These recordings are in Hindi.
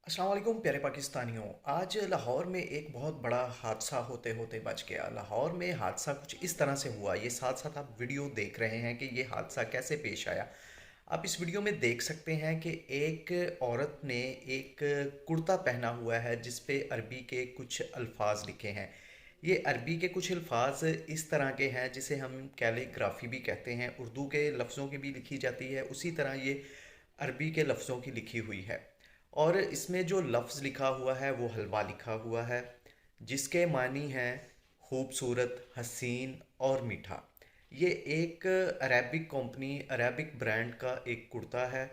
अस्सलाम वालेकुम प्यारे पाकिस्तानियों। आज लाहौर में एक बहुत बड़ा हादसा होते होते बच गया। लाहौर में हादसा कुछ इस तरह से हुआ, ये साथ साथ आप वीडियो देख रहे हैं कि ये हादसा कैसे पेश आया। आप इस वीडियो में देख सकते हैं कि एक औरत ने एक कुर्ता पहना हुआ है जिस पे अरबी के कुछ अल्फाज लिखे हैं। ये अरबी के कुछ अल्फाज इस तरह के हैं जिसे हम कैलीग्राफी भी कहते हैं, उर्दू के लफ्ज़ों की भी लिखी जाती है, उसी तरह ये अरबी के लफ्ज़ों की लिखी हुई है। और इसमें जो लफ्ज़ लिखा हुआ है वो हलवा लिखा हुआ है, जिसके मानी हैं खूबसूरत, हसीन और मीठा। ये एक अरेबिक कंपनी, अरेबिक ब्रांड का एक कुर्ता है।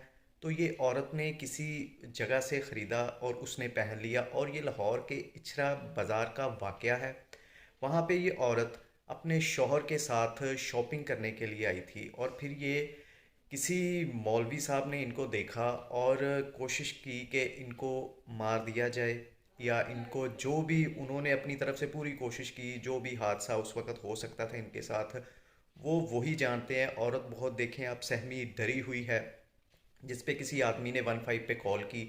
तो ये औरत ने किसी जगह से ख़रीदा और उसने पहन लिया, और ये लाहौर के इचरा बाज़ार का वाक़या है। वहाँ पे ये औरत अपने शौहर के साथ शॉपिंग करने के लिए आई थी, और फिर ये किसी मौलवी साहब ने इनको देखा और कोशिश की कि इनको मार दिया जाए, या इनको जो भी उन्होंने अपनी तरफ से पूरी कोशिश की, जो भी हादसा उस वक़्त हो सकता था इनके साथ, वो वही जानते हैं। औरत बहुत, देखें आप, सहमी डरी हुई है, जिस पे किसी आदमी ने 15 पे कॉल की।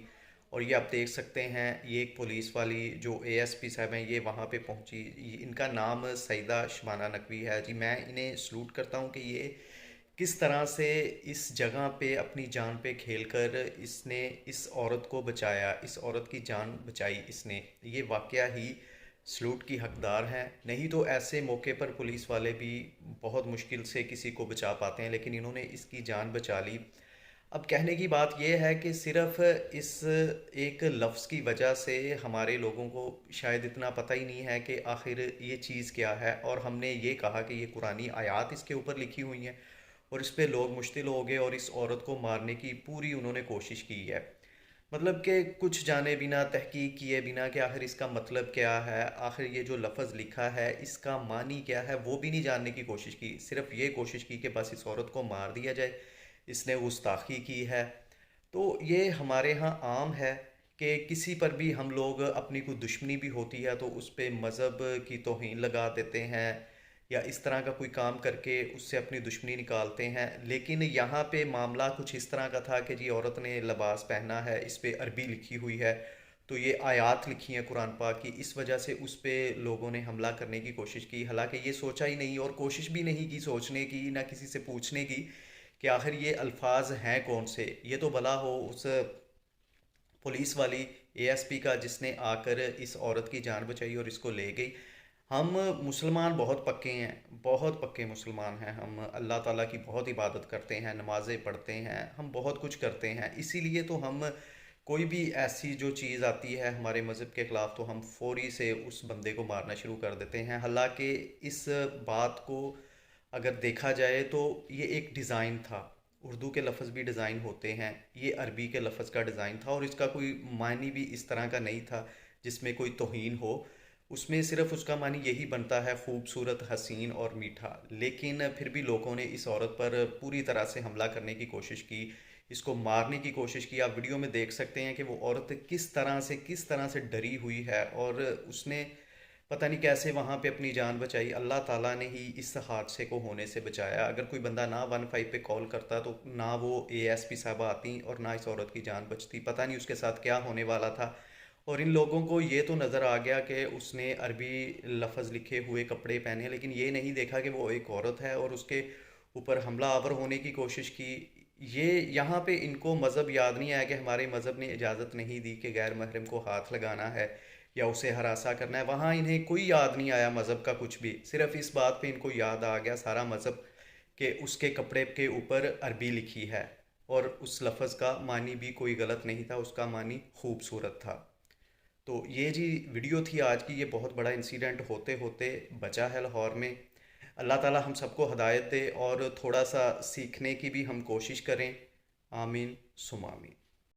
और ये आप देख सकते हैं, ये एक पुलिस वाली जो एएसपी साहब हैं, ये वहाँ पे पहुँची। इनका नाम सईदा शबाना नकवी है जी। मैं इन्हें सलूट करता हूँ कि ये किस तरह से इस जगह पे अपनी जान पे खेलकर इसने इस औरत को बचाया, इस औरत की जान बचाई इसने। ये वाकया ही सलूट की हकदार हैं। नहीं तो ऐसे मौके पर पुलिस वाले भी बहुत मुश्किल से किसी को बचा पाते हैं, लेकिन इन्होंने इसकी जान बचा ली। अब कहने की बात यह है कि सिर्फ इस एक लफ्ज़ की वजह से हमारे लोगों को शायद इतना पता ही नहीं है कि आखिर ये चीज़ क्या है, और हमने ये कहा कि ये कुरानी आयात इसके ऊपर लिखी हुई हैं, और इस पे लोग मुश्तिल हो गए और इस औरत को मारने की पूरी उन्होंने कोशिश की है। मतलब कि कुछ जाने बिना, तहकीक किए बिना कि आखिर इसका मतलब क्या है, आखिर ये जो लफ्ज़ लिखा है इसका मानी क्या है, वो भी नहीं जानने की कोशिश की। सिर्फ ये कोशिश की कि बस इस औरत को मार दिया जाए, इसने गुस्ताखी की है। तो ये हमारे यहाँ आम है कि किसी पर भी हम लोग, अपनी कोई दुश्मनी भी होती है तो उस पे मज़हब की तौहीन लगा देते हैं, या इस तरह का कोई काम करके उससे अपनी दुश्मनी निकालते हैं। लेकिन यहाँ पे मामला कुछ इस तरह का था कि जी, औरत ने लिबास पहना है, इस पे अरबी लिखी हुई है, तो ये आयात लिखी हैं कुरान पाक की, इस वजह से उस पे लोगों ने हमला करने की कोशिश की। हालांकि ये सोचा ही नहीं, और कोशिश भी नहीं की सोचने की, ना किसी से पूछने की कि आखिर ये अल्फाज हैं कौन से। ये तो भला हो उस पुलिस वाली एएसपी का, जिसने आकर इस औरत की जान बचाई और इसको ले गई। हम मुसलमान बहुत पक्के हैं, बहुत पक्के मुसलमान हैं। हम अल्लाह ताला की बहुत इबादत करते हैं, नमाज़ें पढ़ते हैं, हम बहुत कुछ करते हैं। इसीलिए तो हम कोई भी ऐसी जो चीज़ आती है हमारे मज़हब के ख़िलाफ़, तो हम फ़ौरी से उस बंदे को मारना शुरू कर देते हैं। हालांकि इस बात को अगर देखा जाए तो ये एक डिज़ाइन था। उर्दू के लफ्ज़ भी डिज़ाइन होते हैं, ये अरबी के लफ्ज़ का डिज़ाइन था, और इसका कोई मानी भी इस तरह का नहीं था जिसमें कोई तौहीन हो। उसमें सिर्फ उसका मानी यही बनता है खूबसूरत, हसीन और मीठा। लेकिन फिर भी लोगों ने इस औरत पर पूरी तरह से हमला करने की कोशिश की, इसको मारने की कोशिश की। आप वीडियो में देख सकते हैं कि वो औरत किस तरह से डरी हुई है, और उसने पता नहीं कैसे वहाँ पे अपनी जान बचाई। अल्लाह ताला ने ही इस हादसे को होने से बचाया। अगर कोई बंदा ना 15 पे कॉल करता तो ना वो एएसपी साहबा आती और ना इस औरत की जान बचती। पता नहीं उसके साथ क्या होने वाला था। और इन लोगों को ये तो नज़र आ गया कि उसने अरबी लफ्ज़ लिखे हुए कपड़े पहने, लेकिन ये नहीं देखा कि वो एक औरत है और उसके ऊपर हमला आवर होने की कोशिश की। ये यहाँ पे इनको मज़हब याद नहीं आया कि हमारे मज़हब ने इजाज़त नहीं दी कि गैर महरम को हाथ लगाना है या उसे हरासा करना है। वहाँ इन्हें कोई याद नहीं आया मज़हब का कुछ भी, सिर्फ इस बात पे इनको याद आ गया सारा मज़हब कि उसके कपड़े के ऊपर अरबी लिखी है, और उस लफ्ज़ का मानी भी कोई गलत नहीं था, उसका मानी खूबसूरत था। तो ये जी वीडियो थी आज की। ये बहुत बड़ा इंसिडेंट होते होते बचा है लाहौर में। अल्लाह ताला हम सबको हदायत दे और थोड़ा सा सीखने की भी हम कोशिश करें। आमीन सुम आमीन।